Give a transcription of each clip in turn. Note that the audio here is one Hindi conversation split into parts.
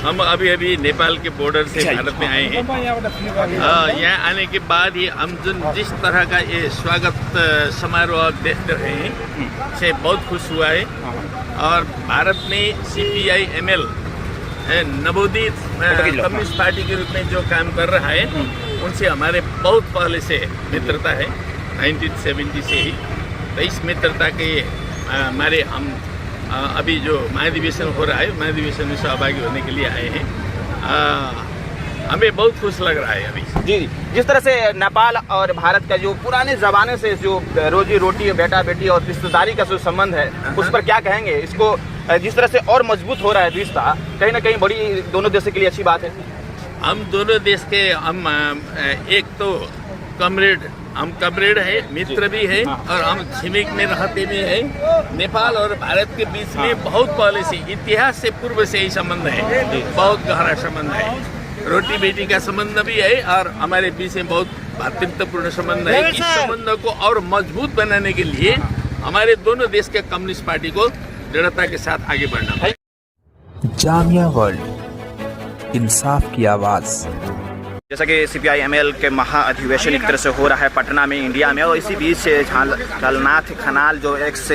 हम अभी नेपाल के बॉर्डर से भारत में आए हैं। यहाँ आने के बाद ही हम जिस तरह का ये स्वागत समारोह देख रहे हैं से बहुत खुश हुआ है। और भारत में CPI-ML नवोदित कम्युनिस्ट पार्टी के रूप में जो काम कर रहा है उनसे हमारे बहुत पहले से मित्रता है, 1970 से ही। तो इस मित्रता के हमारे हम अभी जो महाधिवेशन हो रहा है, महाधिवेशन में सहभागी होने के लिए आए हैं। हमें बहुत खुश लग रहा है अभी। जी जी, जिस तरह से नेपाल और भारत का जो पुराने ज़माने से जो रोजी रोटी, बेटा बेटी और रिश्तेदारी का जो संबंध है उस पर क्या कहेंगे? इसको जिस तरह से और मजबूत हो रहा है रिश्ता, कहीं ना कहीं बड़ी दोनों देशों के लिए अच्छी बात है। हम दोनों देश के हम एक तो हम कमरेड है, मित्र भी है और हम छिमेक में रहते भी है। नेपाल और भारत के बीच में बहुत पहले से, इतिहास से पूर्व से ही संबंध है, बहुत गहरा संबंध है। रोटी बेटी का संबंध भी है और हमारे बीच में बहुत भातृत्वपूर्ण संबंध है। इस संबंध को और मजबूत बनाने के लिए हमारे दोनों देश के कम्युनिस्ट पार्टी को दृढ़ता के साथ आगे बढ़ना है। जामिया वर्ल्ड, इंसाफ की आवाज़। जैसा कि CPI-ML के महाअधिवेशन एक तरह से हो रहा है पटना में, इंडिया में, और इसी बीच झलनाथ खनाल जो एक्स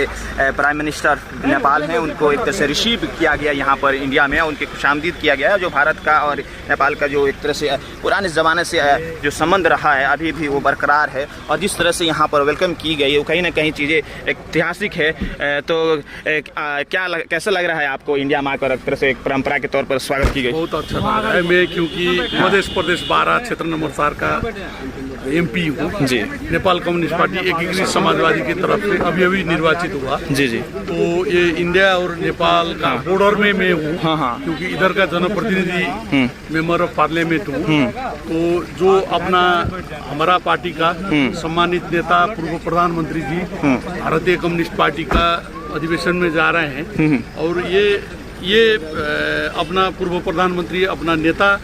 प्राइम मिनिस्टर नेपाल हैं उनको एक तरह से रिसीव किया गया यहाँ पर इंडिया में, उनके खुशामदीद किया गया। जो भारत का और नेपाल का जो एक तरह से पुराने ज़माने से जो संबंध रहा है अभी भी वो बरकरार है। और जिस तरह से यहाँ पर वेलकम की गई है वो कहीं ना कहीं चीज़ें ऐतिहासिक है। तो कैसा लग रहा है आपको इंडिया में आकर एक तरह से एक परंपरा के तौर पर स्वागत की गई? बहुत अच्छा लग रहा है। मैं क्योंकि मध्य प्रदेश 12 क्षेत्र नंबर 4 का MP हूँ जी। नेपाल कम्युनिस्ट पार्टी एकीकृत समाजवादी की तरफ से अभी निर्वाचित हुआ जी जी। तो ये इंडिया और नेपाल का बॉर्डर में मैं हूँ, क्योंकि इधर का जनप्रतिनिधि मेंबर ऑफ पार्लियामेंट हूँ। तो जो अपना हमारा पार्टी का सम्मानित नेता पूर्व प्रधानमंत्री जी भारतीय कम्युनिस्ट पार्टी का अधिवेशन में जा रहे हैं, और ये अपना पूर्व प्रधानमंत्री, अपना नेता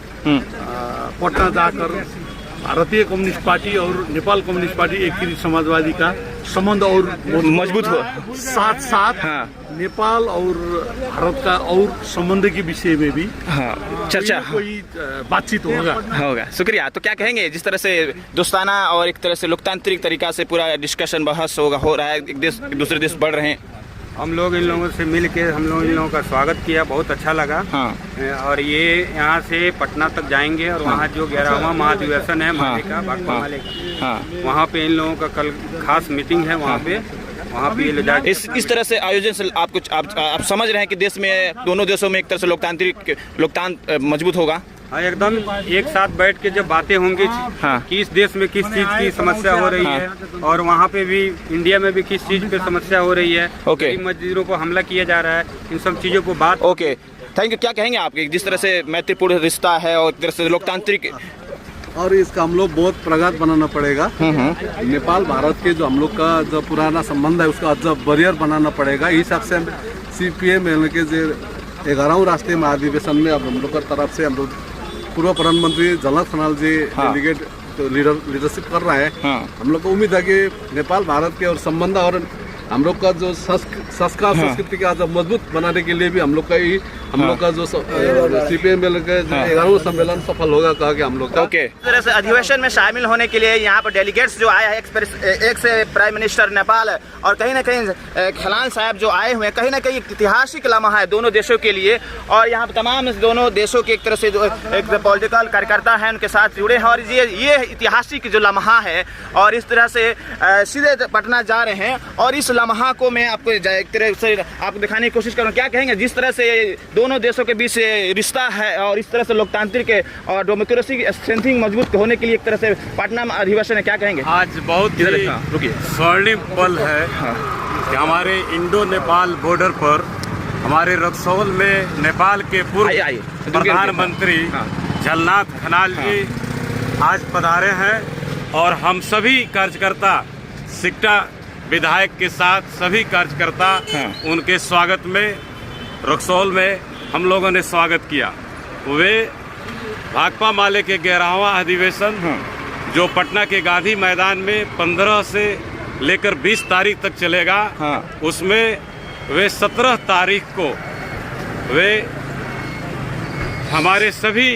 पटना जाकर भारतीय कम्युनिस्ट पार्टी और नेपाल कम्युनिस्ट पार्टी एकीकृत समाजवादी का संबंध और मजबूत हो, साथ साथ नेपाल और भारत का और संबंध के विषय में भी चर्चा, कोई बातचीत होगा। शुक्रिया। तो क्या कहेंगे, जिस तरह से दोस्ताना और एक तरह से लोकतांत्रिक तरीका से पूरा डिस्कशन बहस हो रहा है, एक देश दूसरे देश बढ़ रहे हैं, हम लोग इन लोगों से मिल के हम लोग इन लोगों का स्वागत किया, बहुत अच्छा लगा। और ये यहाँ से पटना तक जाएंगे और वहाँ जो 11वां महाधिवेशन है माले का, भाकपा माले का, वहाँ पे इन लोगों का कल खास मीटिंग है। वहाँ पे ये ले जाके इस तरह से आयोजन से आप समझ रहे हैं कि देश में दोनों देशों में एक तरह से लोकतंत्र मजबूत होगा। हाँ, एकदम एक साथ बैठ के जब बातें होंगी कि इस देश में किस चीज़ की समस्या हो रही है और वहाँ पे भी इंडिया में भी किस चीज़ पे समस्या हो रही है, मस्जिदों को हमला किया जा रहा है, इन सब चीज़ों को बात। Okay, thank you. क्या कहेंगे आप, जिस तरह से मैत्रीपूर्ण रिश्ता है और एक तरह से लोकतांत्रिक, और इसका हम लोग बहुत प्रगत बनाना पड़ेगा। नेपाल भारत के जो हम लोग का जो पुराना संबंध है उसका जब बरियर बनाना पड़ेगा। इस हिसाब से CPI-ML के जो 11वां राष्ट्रीय महाधिवेशन में अब हम लोग का तरफ से हम लोग पूर्व प्रधानमंत्री झलनाथ खनाल जी डेलीगेट लीडरशिप कर रहा है। हम लोग को उम्मीद है कि नेपाल भारत के और संबंध और हम लोग का जो संस्कार संस्कृति का जो मजबूत बनाने के लिए भी हम लोग का जो CPI-ML का 11वां सम्मेलन सफल होगा, कहा कि हम लोग का। ओके, इस तरह से अधिवेशन में शामिल होने के लिए यहाँ पर डेलीगेट्स जो आए हैं, एक से प्राइम मिनिस्टर नेपाल और कहीं ना कहीं खनाल साहब जो आए हुए हैं, कहीं ना कहीं ऐतिहासिक लम्हा है दोनों देशों के लिए। और यहाँ पर तमाम दोनों देशों के एक तरह से जो एक पॉलिटिकल कार्यकर्ता हैं उनके साथ जुड़े हैं, और ये ऐतिहासिक जो लम्हा है। और इस तरह से सीधे पटना जा रहे हैं, और इस लम्हा को मैं आपको एक तरह से आपको दिखाने की कोशिश करूँ। क्या कहेंगे, जिस तरह से दोनों देशों के बीच रिश्ता है और इस तरह से लोकतांत्रिक और डेमोक्रेसी की स्ट्रेंथिंग मजबूत होने के लिए एक तरह से पटना में अधिवेशन है, क्या कहेंगे? आज बहुत ही स्वर्णिम पल है कि हमारे इंडो नेपाल बॉर्डर पर हमारे रक्सौल में नेपाल के पूर्व प्रधानमंत्री झलनाथ खनाल जी आज पधारे हैं, और हम सभी कार्यकर्ता, सिक्टा विधायक के साथ सभी कार्यकर्ता उनके स्वागत में रक्सौल में हम लोगों ने स्वागत किया। वे भाकपा माले के 11वां अधिवेशन जो पटना के गांधी मैदान में 15 से लेकर 20 तारीख तक चलेगा, उसमें वे 17 तारीख को वे हमारे सभी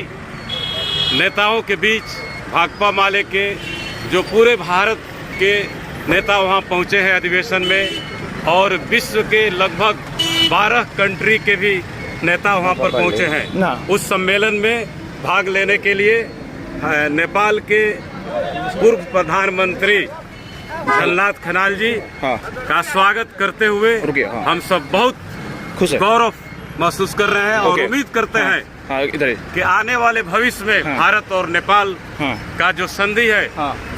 नेताओं के बीच भाकपा माले के जो पूरे भारत के नेता वहाँ पहुँचे हैं अधिवेशन में और विश्व के लगभग 12 कंट्री के भी नेता वहाँ पर पहुँचे हैं। उस सम्मेलन में भाग लेने के लिए नेपाल के पूर्व प्रधानमंत्री झलनाथ खनाल जी का स्वागत करते हुए हम सब बहुत गौरव महसूस कर रहे हैं और उम्मीद करते हैं कि आने वाले भविष्य में भारत और नेपाल का जो संधि है,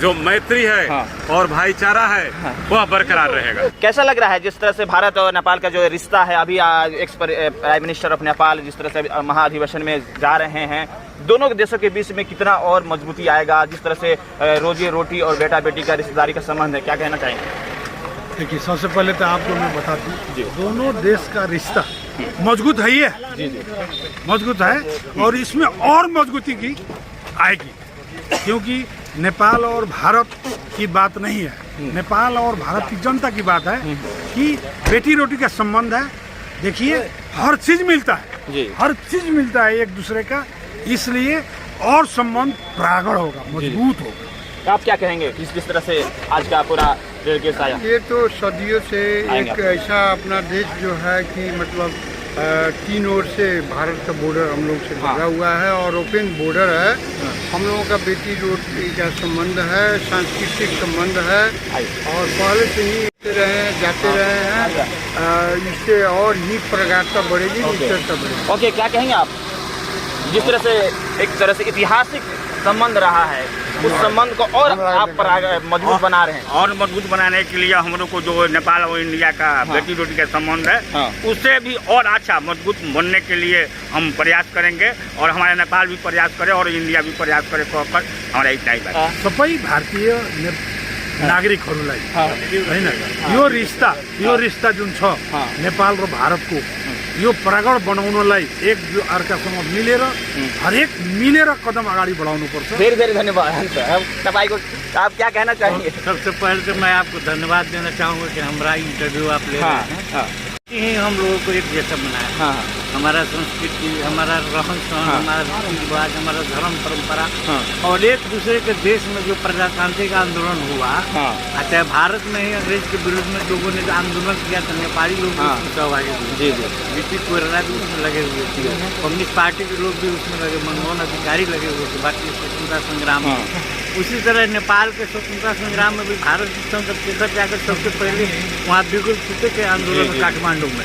जो मैत्री है और भाईचारा है, वह बरकरार रहेगा। कैसा लग रहा है जिस तरह से भारत और नेपाल का जो रिश्ता है, अभी ex prime minister of Nepal जिस तरह से महाधिवेशन में जा रहे हैं, दोनों देशों के बीच में कितना और मजबूती आएगा? जिस तरह से रोजी रोटी और बेटा बेटी का रिश्तेदारी का संबंध है, क्या कहना चाहेंगे? देखिए, सबसे पहले तो आपको मैं बता दूं, दोनों देश का रिश्ता मजबूत है ही है, जी मजबूत है और इसमें और मजबूती की आएगी, क्योंकि नेपाल और भारत की बात नहीं है, नेपाल और भारत की जनता की बात है कि बेटी रोटी का संबंध है। देखिए, हर चीज मिलता है, हर चीज मिलता है एक दूसरे का, इसलिए और संबंध प्रगाढ़ होगा, मजबूत होगा। आप क्या कहेंगे किस तरह से आज का पूरा डेलीगेट्स आया? ये तो सदियों से एक ऐसा अपना देश जो है कि मतलब 3 ओर से भारत का बॉर्डर हम लोग से लगा हुआ है और ओपन बॉर्डर है। हम लोगों का बेटी रोटी का संबंध है, सांस्कृतिक संबंध है और पहले से ही रहे जाते रहे हैं। इससे और ही प्रगाढ़ता बढ़ेगी, निश्चितता बढ़ेगी। ओके, क्या कहेंगे आप? जिस तरह से एक तरह से ऐतिहासिक संबंध रहा है, उस संबंध को और आप मजबूत बना रहे हैं। और मजबूत बनाने के लिए हम लोग को जो नेपाल और इंडिया का बेटी रोटी का संबंध है, उससे भी और अच्छा मजबूत बनने के लिए हम प्रयास करेंगे और हमारे नेपाल भी प्रयास करे और इंडिया भी प्रयास करे। हमारा इतना ही बात। सबै भारतीय नागरिकहरूलाई हैन, यो रिश्ता जुन छ नेपाल र भारतको, यो प्रगाढ़ बनाउनलाई एक अर्कासँग मिलेर हरेक मिलेर कदम अगाडि बढाउनु पर्छ। धेरै धेरै धन्यवाद तपाईँको। आप क्या कहना चाहेंगे? सबसे पहले तो मैं आपको धन्यवाद देना चाहूँगा कि हमारा इंटरव्यू आप ले रहे हैं। ही हम लोगों को एक जैसा बनाया, हमारा संस्कृति, हमारा रहन सहन, हमारा रीति रिवाज, हमारा धर्म परंपरा और एक दूसरे के देश में जो प्रजातांत्रिक आंदोलन हुआ, चाहे भारत में ही अंग्रेज के विरुद्ध में लोगों ने आंदोलन किया था, नेपाली लोग भी सहभागी हुए, ब्रिटिश कोयरा भी उसमें लगे हुए थे, कम्युनिस्ट पार्टी के लोग भी उसमें लगे, मनमोहन अधिकारी लगे हुए थे भारतीय स्वतंत्रता संग्राम में। उसी तरह नेपाल के स्वतंत्रता संग्राम में भी भारत चंद्रशेखर जाकर सबसे पहले वहाँ बिगुल फूटे के आंदोलन में काठमांडू में,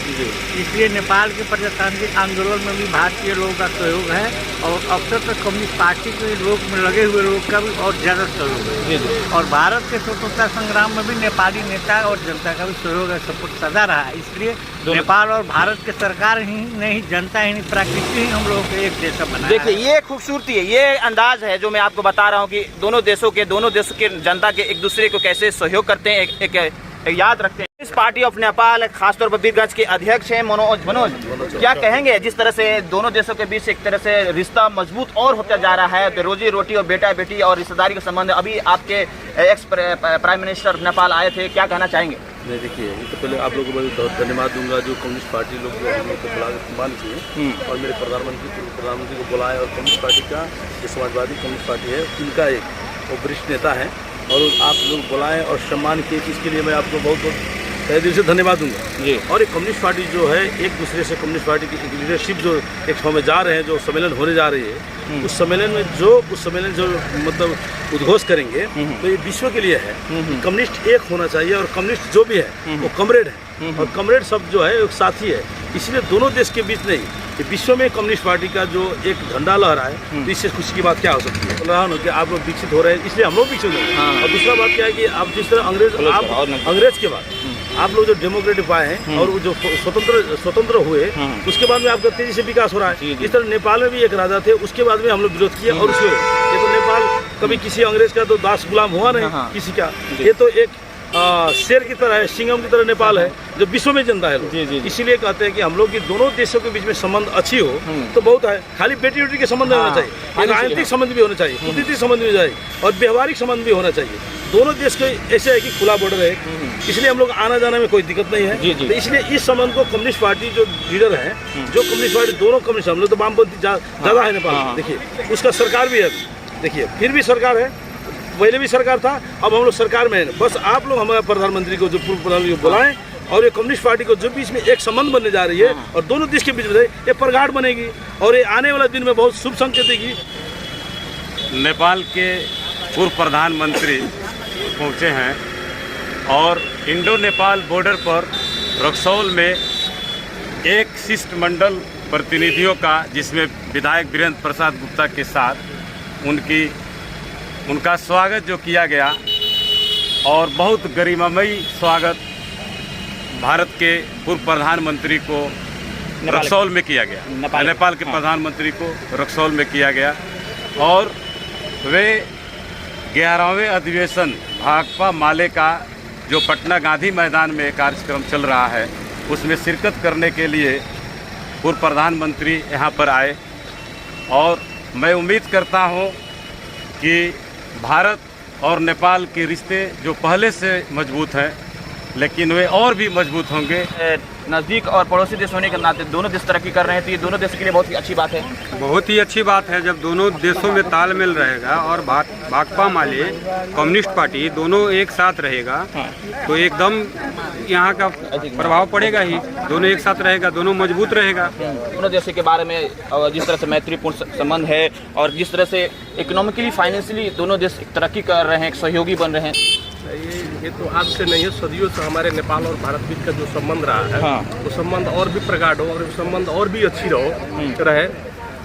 इसलिए नेपाल के प्रजातांत्रिक आंदोलन में भी भारतीय लोगों का सहयोग है और अब तक कम्युनिस्ट पार्टी के लोग में लगे हुए लोग का भी और ज़्यादा सहयोग है और भारत के स्वतंत्रता संग्राम में भी नेपाली नेता और जनता का भी सहयोग है, सपोर्ट सदा रहा है। इसलिए नेपाल और भारत के सरकार ही नहीं, जनता ही नहीं, प्रकृति ही हम लोगों को एक जैसा बनाया। देखिए, ये खूबसूरती है, ये अंदाज है जो मैं आपको बता रहा हूँ कि दोनों देशों के जनता के एक दूसरे को कैसे सहयोग करते हैं, एक याद रखते हैं। इस पार्टी ऑफ नेपाल खासतौर पर वीरगंज के अध्यक्ष हैं मनोज। क्या कहेंगे जिस तरह से दोनों देशों के बीच एक तरह से रिश्ता मजबूत और होता जा रहा है, तो रोजी रोटी और बेटा बेटी और रिश्तेदारी का संबंध, अभी आपके एक्स प्राइम मिनिस्टर नेपाल आए थे, क्या कहना चाहेंगे? नहीं, देखिए, ये तो पहले आप लोगों को मैं बहुत धन्यवाद दूंगा जो कम्युनिस्ट पार्टी लोग जो हम लोग को बुला के सम्मान किए और मेरे प्रधानमंत्री को बुलाए और कम्युनिस्ट पार्टी का जो समाजवादी कम्युनिस्ट पार्टी है उनका एक वो वरिष्ठ नेता है और आप लोग बुलाएं और सम्मान किए, इसके लिए मैं आपको बहुत बहुत तहे दिल से धन्यवाद दूंगा। और एक कम्युनिस्ट पार्टी जो है एक दूसरे से कम्युनिस्ट पार्टी की लीडरशिप जो एक समय जा रहे हैं, जो सम्मेलन होने जा रही है, उस सम्मेलन में जो मतलब उद्घोष करेंगे तो ये विश्व के लिए है। कम्युनिस्ट एक होना चाहिए और कम्युनिस्ट जो भी है वो कमरेड है और कमरेड सब जो है एक साथी है, इसलिए दोनों देश के बीच नहीं, विश्व में कम्युनिस्ट पार्टी का जो एक झंडा लहरा है, तो इससे खुशी की बात क्या हो सकती है? बोल रहा हूँ कि आप लोग विकसित हो रहे हैं, इसलिए हम लोग विकसित हो रहे हैं। और दूसरा बात क्या है कि आप जिस तरह अंग्रेज के बाद आप लोग जो डेमोक्रेटिक पाए हैं और जो स्वतंत्र हुए, उसके बाद में आपका तेजी से विकास हो रहा है। इस तरह नेपाल में भी एक राजा थे, उसके बाद में हम लोग विरोध किया और उसमें ये तो नेपाल कभी किसी अंग्रेज का तो दास गुलाम हुआ नहीं किसी का, ये तो एक शेर की तरह है, सिंघम की तरह नेपाल है जो विश्व में जनता है लोग। इसीलिए कहते हैं कि हम लोग की दोनों देशों के बीच में संबंध अच्छी हो तो बहुत है। खाली बेटी बेटी के संबंध नहीं होना चाहिए, राजनीतिक संबंध भी होना चाहिए, कूटनीतिक संबंध भी चाहिए और व्यवहारिक संबंध भी होना चाहिए। दोनों देश के ऐसे है कि खुला बॉर्डर है, इसलिए हम लोग आना जाने में कोई दिक्कत नहीं है। तो इसलिए इस संबंध को कम्युनिस्ट पार्टी जो लीडर है, जो कम्युनिस्ट पार्टी दोनों कम्युनिस्ट, हम लोग तो वामपंथी ज़्यादा है नेपाल में, देखिए उसका सरकार भी है, देखिए फिर भी सरकार है, पहले भी सरकार था, अब हम लोग सरकार में है। बस आप लोग हमारे प्रधानमंत्री को, जो पूर्व प्रधानमंत्री को बुलाएं और ये कम्युनिस्ट पार्टी को जो बीच में एक संबंध बनने जा रही है और दोनों देश के बीच में ये प्रगाढ़ बनेगी और ये आने वाले दिन में बहुत शुभ संकेत देगी। नेपाल के पूर्व प्रधानमंत्री पहुंचे हैं और इंडो नेपाल बॉर्डर पर रक्सौल में एक शिष्टमंडल प्रतिनिधियों का, जिसमें विधायक वीरेंद्र प्रसाद गुप्ता के साथ उनका स्वागत जो किया गया और बहुत गरिमामयी स्वागत भारत के पूर्व प्रधानमंत्री को रक्सौल में किया गया, नेपाल के प्रधानमंत्री को रक्सौल में किया गया और वे 11वें अधिवेशन भाकपा माले का जो पटना गांधी मैदान में कार्यक्रम चल रहा है उसमें शिरकत करने के लिए पूर्व प्रधानमंत्री यहाँ पर आए और मैं उम्मीद करता हूँ कि भारत और नेपाल के रिश्ते जो पहले से मजबूत हैं लेकिन वे और भी मजबूत होंगे। नज़दीक और पड़ोसी देश होने के नाते दोनों देश तरक्की कर रहे हैं, तो ये दोनों देशों के लिए बहुत ही अच्छी बात है। बहुत ही अच्छी बात है जब दोनों देशों में तालमेल रहेगा और भाकपा माले कम्युनिस्ट पार्टी दोनों एक साथ रहेगा तो एकदम यहाँ का प्रभाव पड़ेगा ही। दोनों एक साथ रहेगा, दोनों मजबूत रहेगा। दोनों देशों के बारे में जिस तरह से मैत्रीपूर्ण संबंध है और जिस तरह से इकोनॉमिकली फाइनेंशियली दोनों देश तरक्की कर रहे हैं, एक सहयोगी बन रहे हैं। ये तो आज से नहीं है, सदियों से हमारे नेपाल और भारत बीच का जो संबंध रहा है वो संबंध और भी प्रगाढ़ हो और संबंध और भी अच्छी रहे।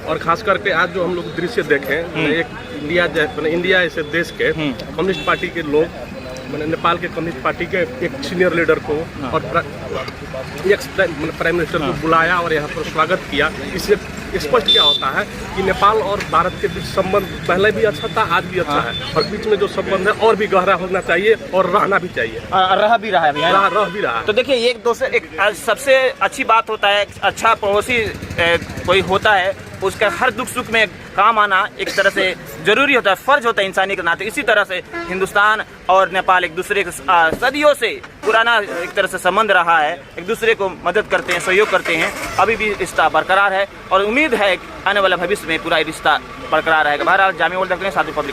और खास करके आज जो हम लोग दृश्य देखें, एक इंडिया ऐसे देश के कम्युनिस्ट पार्टी के लोग, मैंने नेपाल के कम्युनिस्ट पार्टी के एक सीनियर लीडर को और प्राइम मिनिस्टर को बुलाया और यहाँ पर स्वागत किया। इससे स्पष्ट क्या होता है कि नेपाल और भारत के बीच संबंध पहले भी अच्छा था, आज भी अच्छा है और बीच में जो संबंध है और भी गहरा होना चाहिए और रहना भी चाहिए, रह भी रहा है, रह भी रहा है। तो देखिए एक दूसरे एक सबसे अच्छी बात होता है, अच्छा पड़ोसी कोई होता है उसका हर दुख सुख में काम आना एक तरह से जरूरी होता है, फर्ज होता है इंसानी के नाते। इसी तरह से हिंदुस्तान और नेपाल एक दूसरे के सदियों से पुराना एक तरह से संबंध रहा है, एक दूसरे को मदद करते हैं, सहयोग करते हैं, अभी भी रिश्ता बरकरार है और उम्मीद है आने वाले भविष्य में पूरा रिश्ता बरकरार रहेगा। बहरहाल जामिया वर्ल्ड देखते हैं साथ ही पब्लिक।